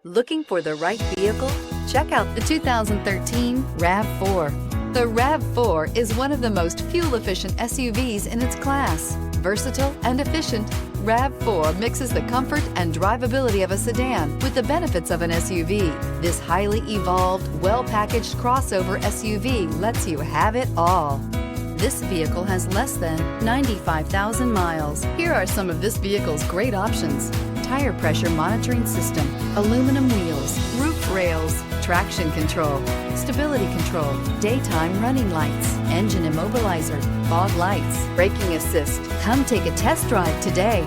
Looking for the right vehicle? Check out the 2013 RAV4. The RAV4 is one of the most fuel-efficient SUVs in its class. Versatile and efficient, RAV4 mixes the comfort and drivability of a sedan with the benefits of an SUV. This highly evolved, well-packaged crossover SUV lets you have it all. This vehicle has less than 95,000 miles. Here are some of this vehicle's great options: tire pressure monitoring system, aluminum wheels, roof rails, traction control, stability control, daytime running lights, engine immobilizer, fog lights, braking assist. Come take a test drive today.